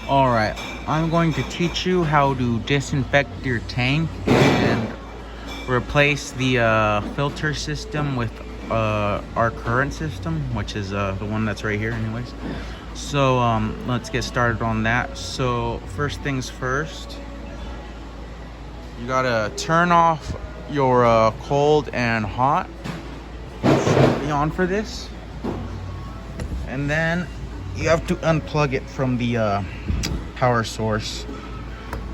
Alright, I'm going to teach you how to disinfect your tank and replace the filter system with our current system, which is the one that's right here anyways. So let's get started on that. So first things first, you gotta turn off your cold and hot. Should be on for this. And then you have to unplug it from the power source.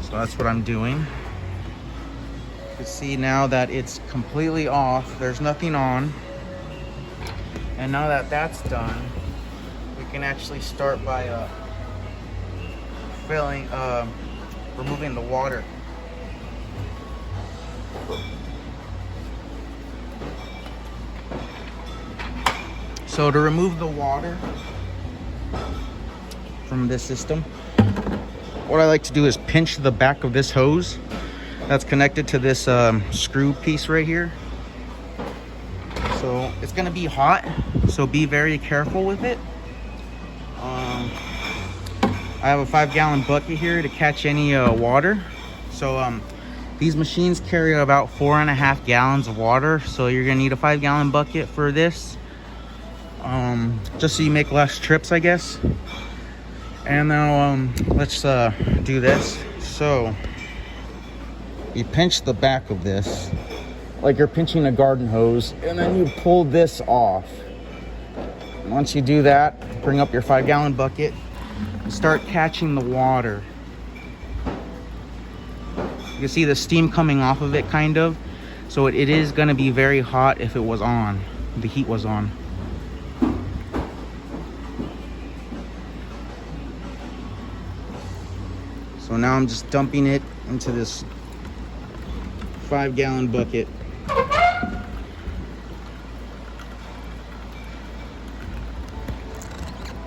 So that's what I'm doing. You can see now that it's completely off. There's nothing on. And now that that's done, we can actually start by removing the water. So to remove the water from this system, what I like to do is pinch the back of this hose that's connected to this screw piece right here. So it's gonna be hot, so be very careful with it. I have a 5-gallon bucket here to catch any water. So these machines carry about 4.5 gallons of water, so you're gonna need a 5-gallon bucket for this. Just so you make less trips, I guess. And now let's do this. So you pinch the back of this like you're pinching a garden hose, and then you pull this off. Once you do that, bring up your 5-gallon bucket and start catching the water. You can see the steam coming off of it, kind of. So it is going to be very hot if it was on, the heat was on. So now I'm just dumping it into this 5-gallon bucket.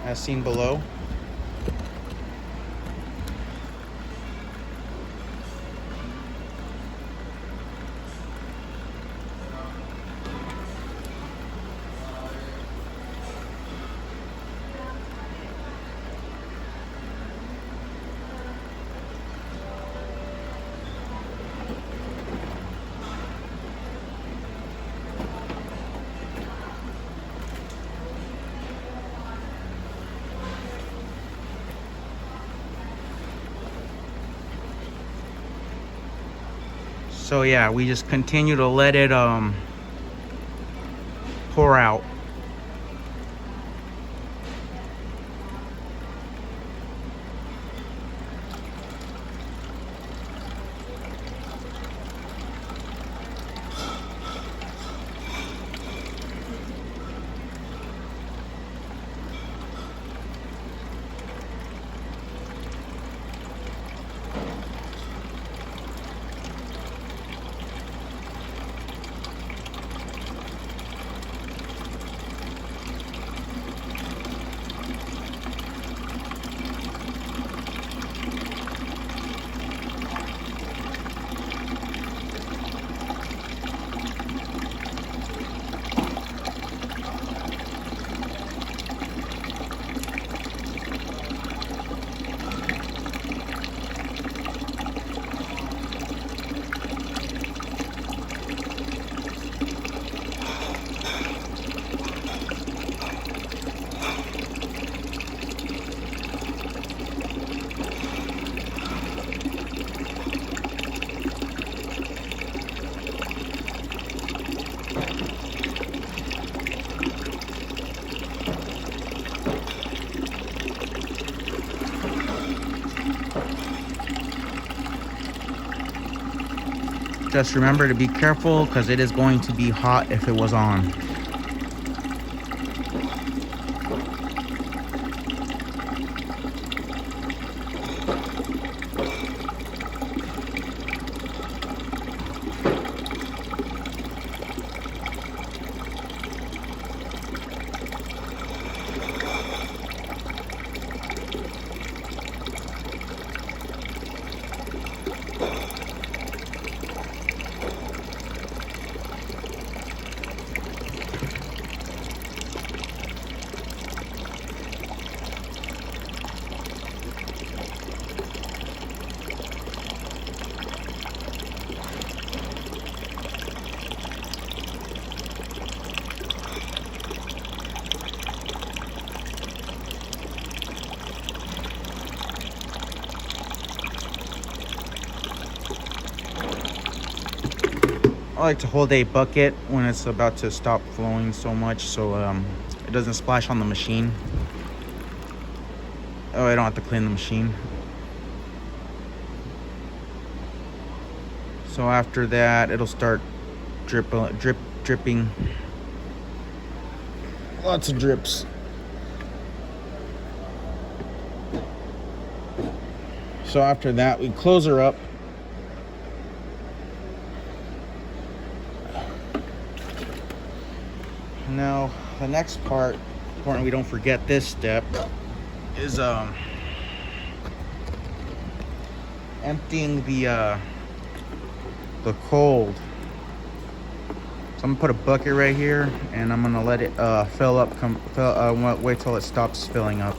As seen below. So yeah, we just continue to let it pour out. Just remember to be careful because it is going to be hot if it was on. I like to hold a bucket when it's about to stop flowing so much, so it doesn't splash on the machine. Oh, I don't have to clean the machine. So after that, it'll start dripping. Lots of drips. So after that, we close her up. Now, the next part, important we don't forget this step, is emptying the cold. So I'm gonna put a bucket right here, and I'm gonna let it fill up. Wait till it stops filling up.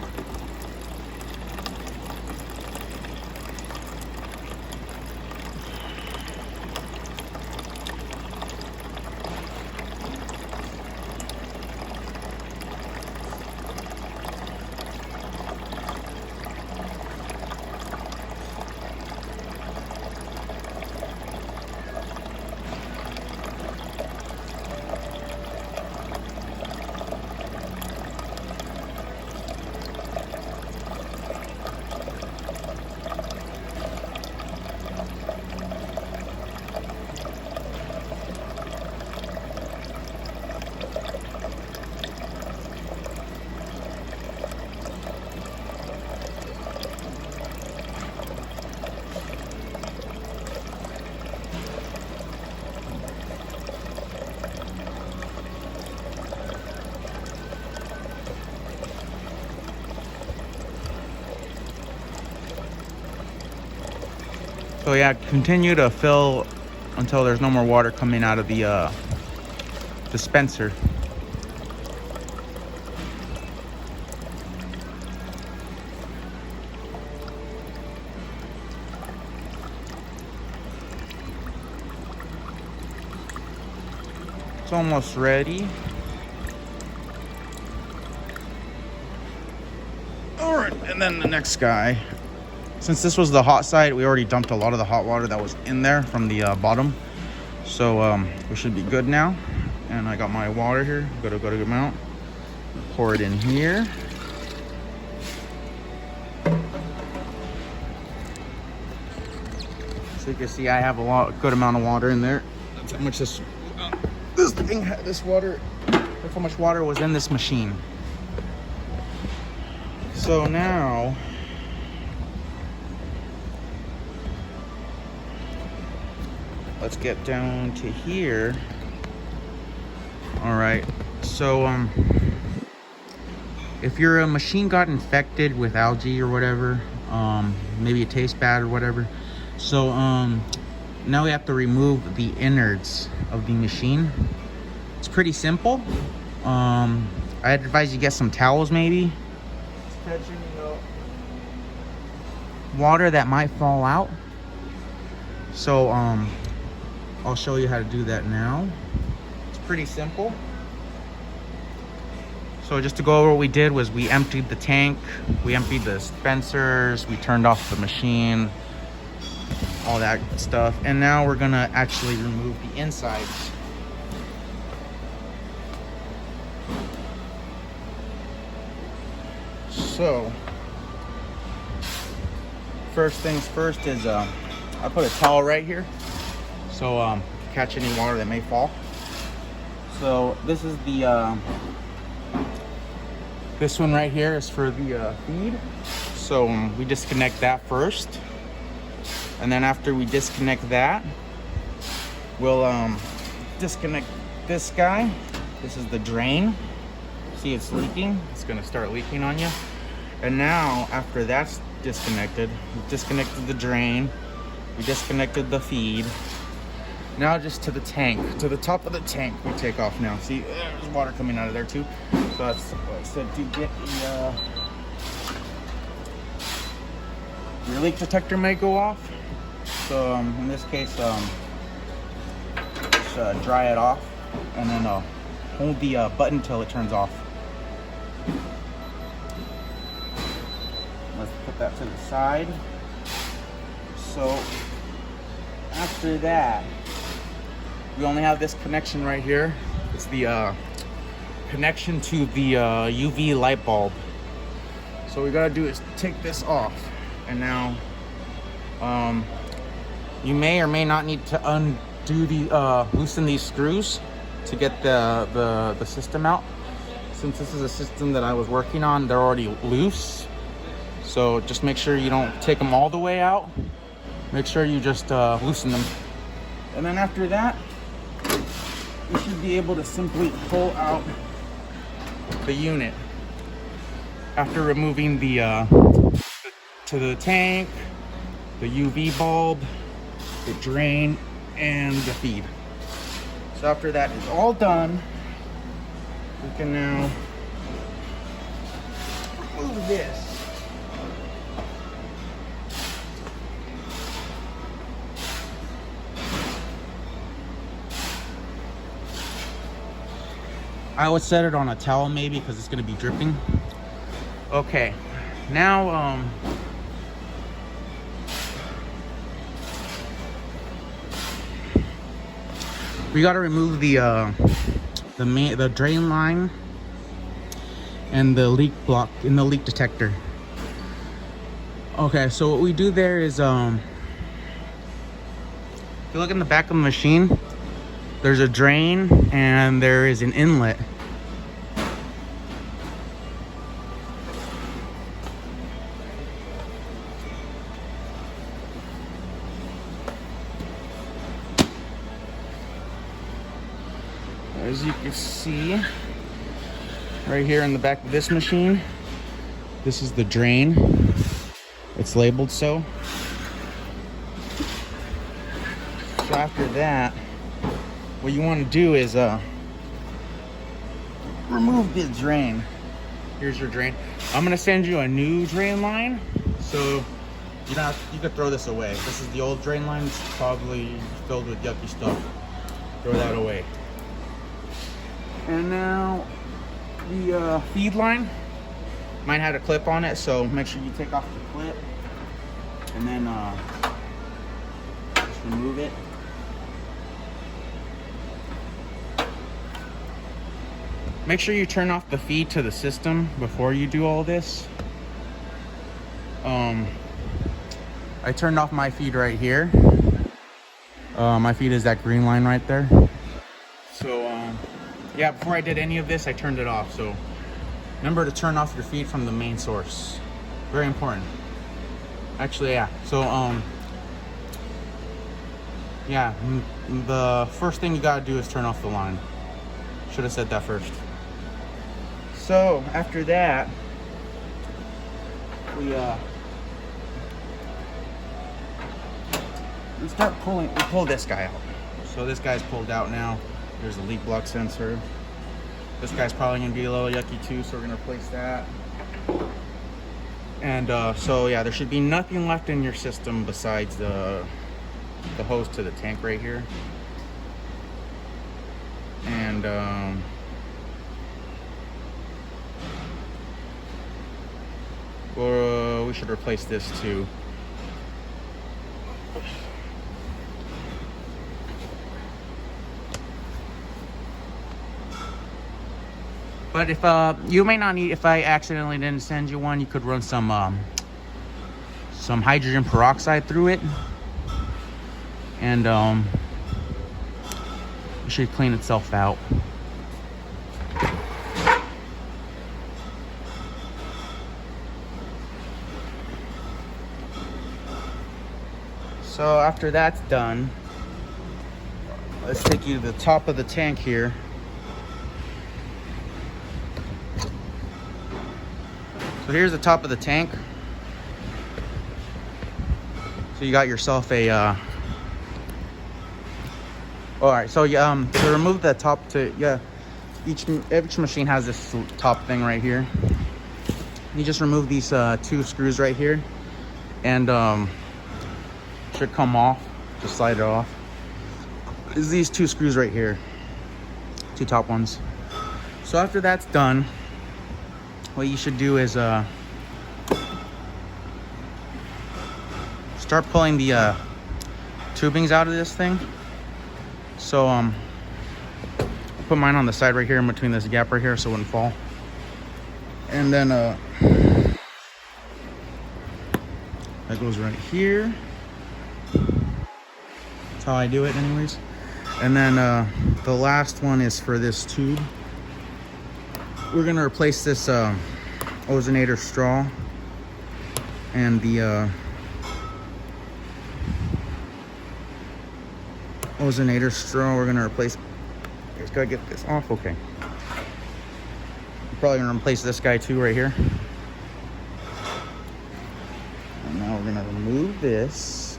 So yeah, continue to fill until there's no more water coming out of the dispenser. It's almost ready. All right, and then the next guy. Since this was the hot side, we already dumped a lot of the hot water that was in there from the bottom. So we should be good now. And I got my water here. Got a good amount. Pour it in here. So you can see I have a good amount of water in there. That's how much this thing had. This water. That's how much water was in this machine. So now, let's get down to here. All right, so if your machine got infected with algae or whatever, maybe it tastes bad or whatever, so now we have to remove the innards of the machine. It's pretty simple. I'd advise you get some towels maybe. Catching, water that might fall out. So I'll show you how to do that now. It's pretty simple. So just to go over what we did was we emptied the tank, we emptied the dispensers, we turned off the machine, all that stuff. And now we're gonna actually remove the insides. So first things first is I put a towel right here. So catch any water that may fall. So this is the this one right here is for the feed. So we disconnect that first, and then after we disconnect that, we'll disconnect this guy. This is the drain. See, it's leaking. It's gonna start leaking on you. And now after that's disconnected, we disconnected the drain, we disconnected the feed. Now just to the tank, to the top of the tank we take off now. See, there's water coming out of there too. So that's what I said, to get your leak detector may go off. So in this case, just dry it off and then hold the button till it turns off. Let's put that to the side. So after that, we only have this connection right here. It's the connection to the UV light bulb. So what we gotta do is take this off. And now you may or may not need to undo the loosen these screws to get the system out. Since this is a system that I was working on, they're already loose. So just make sure you don't take them all the way out. Make sure you just loosen them. And then after that, you should be able to simply pull out the unit. After removing the to the tank, the UV bulb, the drain, and the feed. So after that is all done, we can now remove this. I would set it on a towel maybe because it's going to be dripping. Okay, now we got to remove the drain line and the leak block in the leak detector. Okay, so what we do there is if you look in the back of the machine, there's a drain and there is an inlet. As you can see, right here in the back of this machine, this is the drain. It's labeled so. So after that, what you want to do is remove the drain. Here's your drain. I'm gonna send you a new drain line, so you could throw this away. This is the old drain line. It's probably filled with yucky stuff. Throw that away. And now the feed line. Mine had a clip on it, so make sure you take off the clip and then just remove it. Make sure you turn off the feed to the system before you do all this. I turned off my feed right here. My feed is that green line right there. So yeah, before I did any of this, I turned it off. So remember to turn off your feed from the main source. Very important. Actually, yeah. So yeah, the first thing you gotta do is turn off the line. Should have said that first. So after that, we start pulling. We pull this guy out. So this guy's pulled out now. There's a leak block sensor. This guy's probably gonna be a little yucky too, so we're gonna replace that. And so yeah, there should be nothing left in your system besides the hose to the tank right here. And we should replace this too. But if you may not need, if I accidentally didn't send you one, you could run some hydrogen peroxide through it, and it should clean itself out. So after that's done, let's take you to the top of the tank here. So here's the top of the tank. So you got yourself a all right, so to remove the top, each machine has this top thing right here. You just remove these two screws right here, and should come off. Just slide it off. Is these two screws right here, two top ones. So after that's done, what you should do is start pulling the tubings out of this thing. So put mine on the side right here in between this gap right here so it wouldn't fall. And then that goes right here. That's how I do it anyways. And then the last one is for this tube. We're gonna replace this ozonator straw and the ozonator straw. We're gonna replace. Just gotta get this off. Okay. I'm probably gonna replace this guy too right here. And now we're gonna remove this.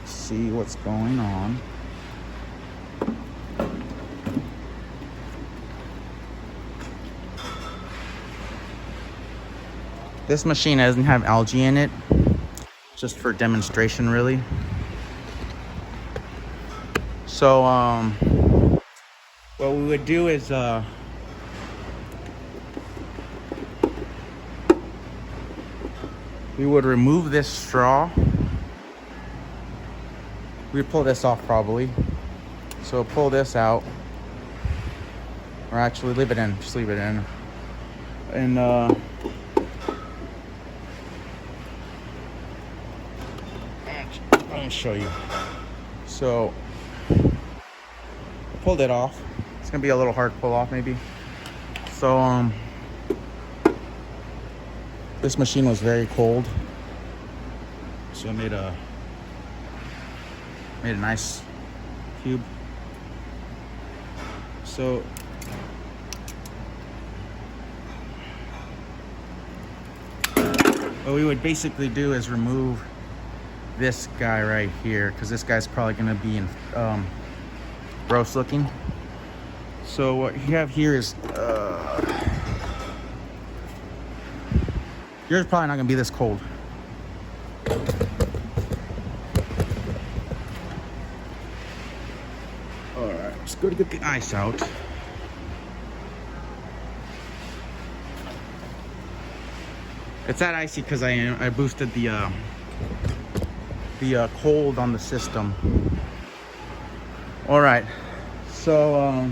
See what's going on. This machine doesn't have algae in it, just for demonstration really. So what we would do is we would remove this straw. We'd pull this off probably. So pull this out. Or actually leave it in, just leave it in. And let me show you. So I pulled it off. It's gonna be a little hard to pull off maybe. So this machine was very cold. So I made a nice cube. So what we would basically do is remove this guy right here, because this guy's probably going to be gross looking. So what you have here is yours probably not going to be this cold. Alright, just go to get the ice out. It's that icy because I boosted the cold on the system. All right, so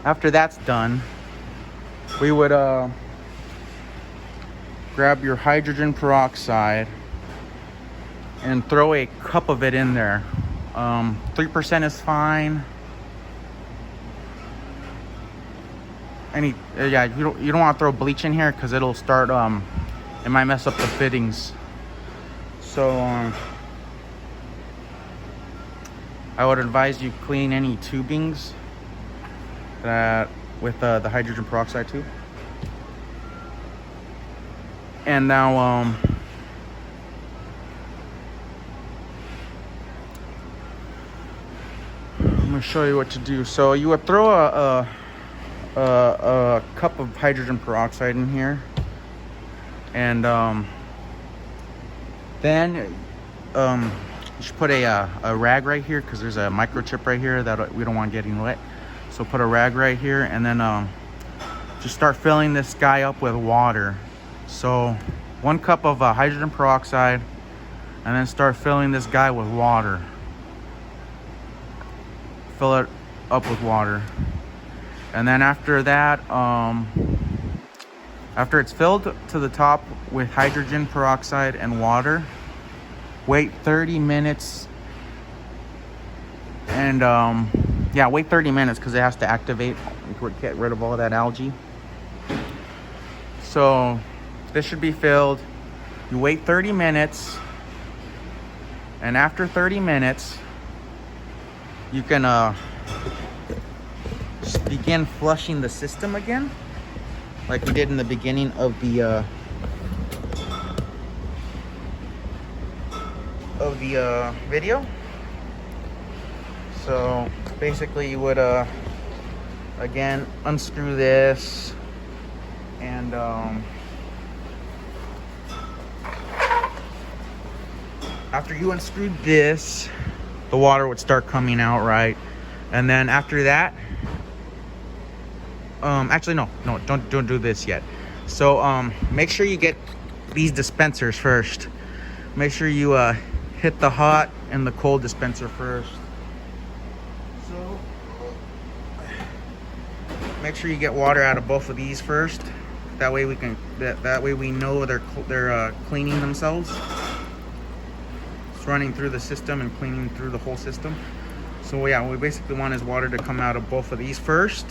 after that's done, we would grab your hydrogen peroxide and throw a cup of it in there. 3% is fine. Yeah, you don't want to throw bleach in here because it'll start it might mess up the fittings. So I would advise you clean any tubings that with the hydrogen peroxide too. And now I'm gonna show you what to do. So you would throw a cup of hydrogen peroxide in here, and then you should put a rag right here, because there's a microchip right here that we don't want getting wet. So put a rag right here, and then just start filling this guy up with water. So 1 cup of hydrogen peroxide, and then start filling this guy with water. Fill it up with water. And then after that, after it's filled to the top with hydrogen peroxide and water, wait 30 minutes. And yeah, wait 30 minutes because it has to activate to get rid of all that algae. So this should be filled. You wait 30 minutes, and after 30 minutes, you can just begin flushing the system again, like we did in the beginning of the video. So basically, you would again unscrew this, and after you unscrewed this, the water would start coming out, right? And then after that, actually no, don't do this yet. So make sure you get these dispensers first. Make sure you hit the hot in the cold dispenser first. So make sure you get water out of both of these first. That way we can that way we know they're cleaning themselves. It's running through the system and cleaning through the whole system. So yeah, what we basically want is water to come out of both of these first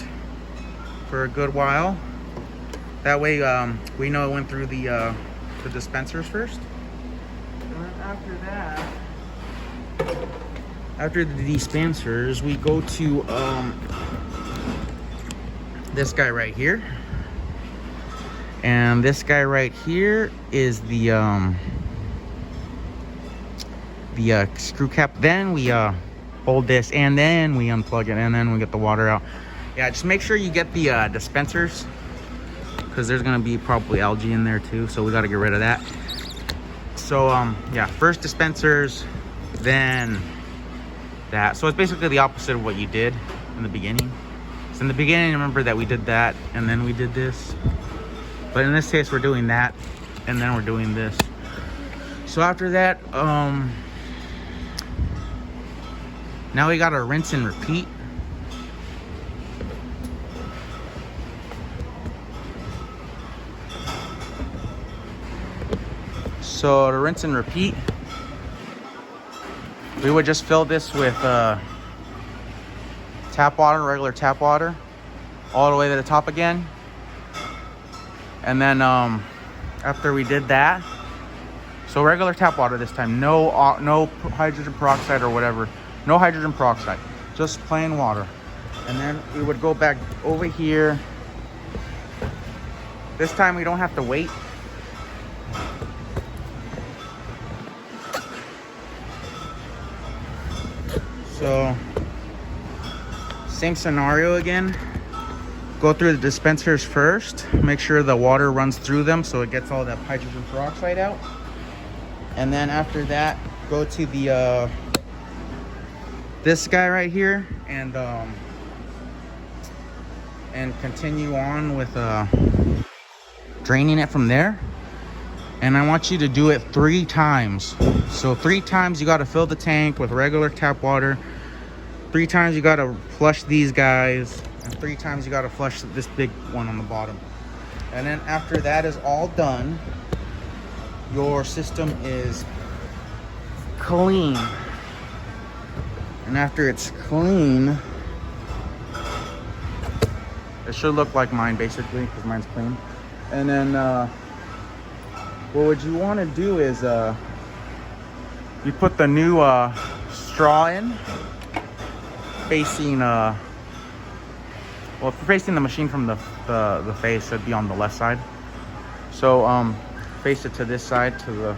for a good while. That way we know it went through the dispensers first. And then after that, after the dispensers, we go to this guy right here. And this guy right here is the screw cap. Then we hold this, and then we unplug it, and then we get the water out. Yeah, just make sure you get the dispensers, because there's gonna be probably algae in there too, so we got to get rid of that. So yeah, first dispensers, then that. So it's basically the opposite of what you did in the beginning. So in the beginning, remember that we did that and then we did this, but in this case we're doing that and then we're doing this. So after that, now we gotta rinse and repeat. So to rinse and repeat, we would just fill this with tap water, regular tap water, all the way to the top again. And then after we did that, so regular tap water this time, no hydrogen peroxide or whatever, no hydrogen peroxide, just plain water. And then we would go back over here. This time we don't have to wait. So same scenario again. Go through the dispensers first, make sure the water runs through them so it gets all that hydrogen peroxide out. And then after that, go to the this guy right here and continue on with draining it from there. And I want you to do it 3 times. So 3 times you got to fill the tank with regular tap water. 3 times you got to flush these guys. And 3 times you got to flush this big one on the bottom. And then after that is all done, your system is clean. And after it's clean, it should look like mine basically, because mine's clean. And then well, what you want to do is you put the new straw in facing well, if you're facing the machine from the face, it'd be on the left side. So face it to this side, to the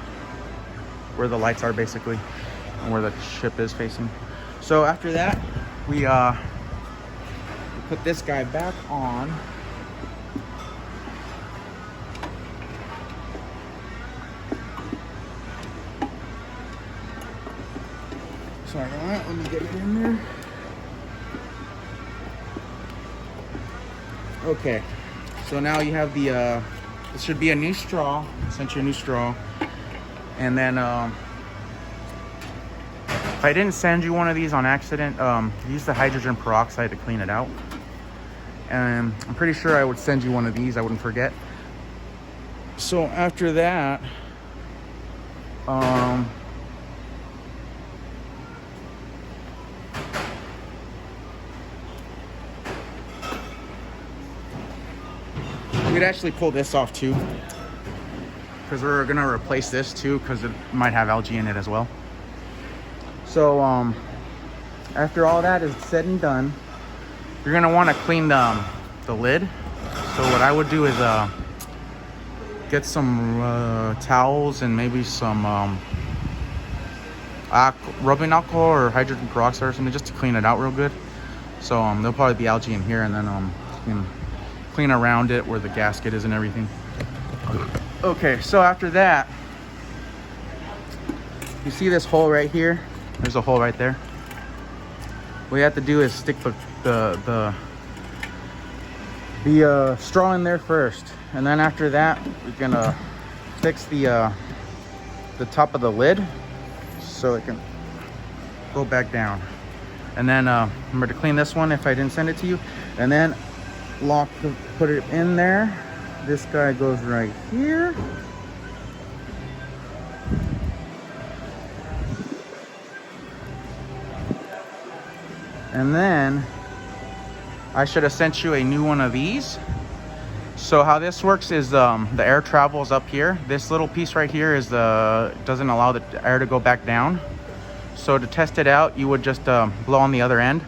where the lights are basically, and where the ship is facing. So after that, we put this guy back on. Sorry about that, let me get it in there. Okay, so now you have the, this should be a new straw, sent you a new straw. And then, if I didn't send you one of these on accident, use the hydrogen peroxide to clean it out. And I'm pretty sure I would send you one of these, I wouldn't forget. So after that, we could actually pull this off too, because we're gonna replace this too, because it might have algae in it as well. So after all that is said and done, you're gonna want to clean the lid. So what I would do is get some towels and maybe some rubbing alcohol or hydrogen peroxide or something, just to clean it out real good. So there'll probably be algae in here, and then you can clean around it where the gasket is and everything. Okay, so after that, you see this hole right here? There's a hole right there. What you have to do is stick the straw in there first, and then after that, we're gonna fix the top of the lid so it can go back down. And then remember to clean this one if I didn't send it to you. And then put it in there. This guy goes right here. And then I should have sent you a new one of these. So how this works is the air travels up here. This little piece right here is doesn't allow the air to go back down. So to test it out, you would just blow on the other end.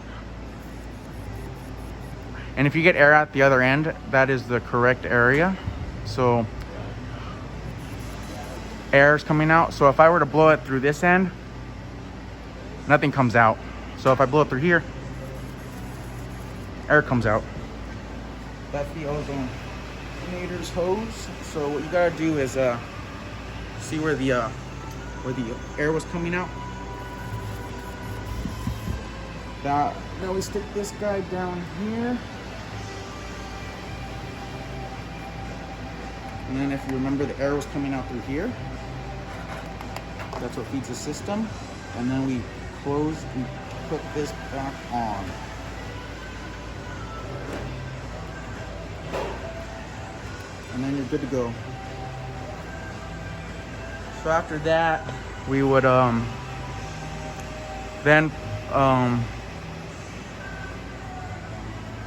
And if you get air at the other end, that is the correct area. So air is coming out. So if I were to blow it through this end, nothing comes out. So if I blow it through here, air comes out. That's the ozonator's hose. So what you gotta do is see where the air was coming out. Now we stick this guy down here. And then if you remember, the air was coming out through here. That's what feeds the system. And then we close and put this back on. And then you're good to go. So after that, we would then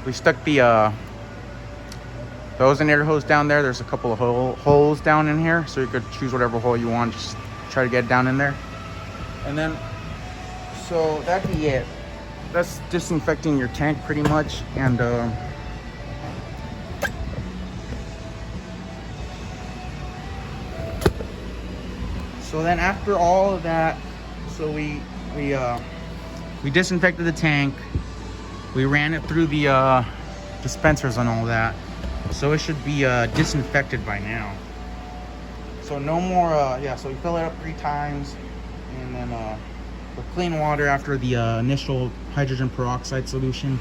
we stuck the ozonator hose down there. There's a couple of holes down in here, so you could choose whatever hole you want. Just try to get it down in there. And then, so that'd be it. That's disinfecting your tank pretty much. And so then after all of that, so we disinfected the tank. We ran it through the dispensers and all that. So it should be disinfected by now. So no more, so we fill it up 3 times. And then with clean water after the initial hydrogen peroxide solution.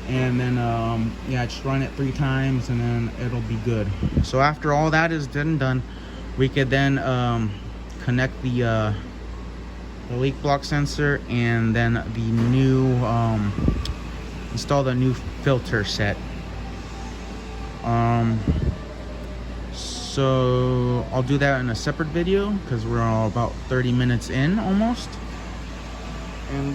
And then, just run it 3 times and then it'll be good. So after all that is done, we could then connect the leak block sensor and then the new, install the new filter set. So I'll do that in a separate video because we're all about 30 minutes in almost. And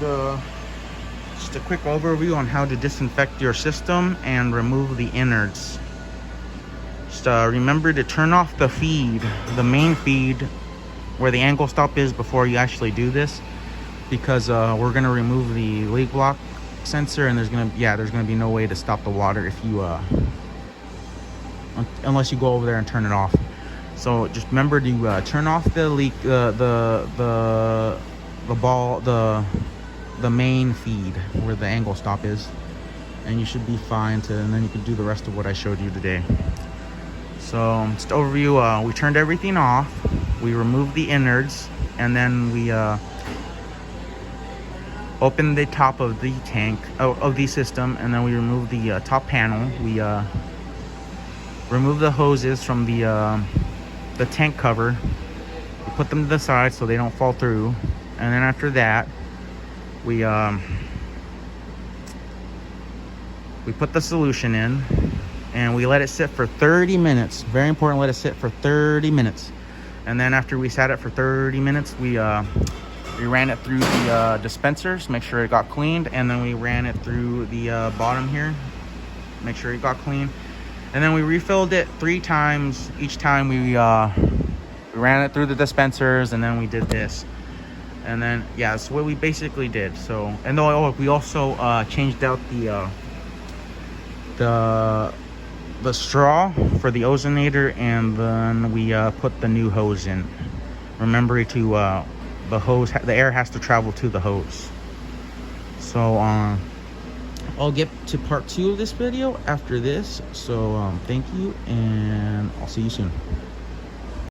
just a quick overview on how to disinfect your system and remove the innards. Just remember to turn off the feed, the main feed where the angle stop is before you actually do this, because we're gonna remove the leak block sensor and there's gonna be no way to stop the water if you unless you go over there and turn it off. So just remember to turn off the leak, the main feed where the angle stop is, and you should be fine and then you can do the rest of what I showed you today. So just overview, we turned everything off, we removed the innards, and then we opened the top of the tank, of the system, and then we removed the top panel. We remove the hoses from the tank cover. We put them to the side so they don't fall through. And then after that, we put the solution in and we let it sit for 30 minutes. Very important, let it sit for 30 minutes. And then after we sat it for 30 minutes, we ran it through the dispensers, make sure it got cleaned, and then we ran it through the bottom here, make sure it got clean. And then we refilled it 3 times. Each time we ran it through the dispensers, and then we did this. And then, that's what we basically did. So, and we also changed out the straw for the ozonator, and then we put the new hose in. Remember to the air has to travel to the hose. So I'll get to part 2 of this video after this. So thank you, and I'll see you soon.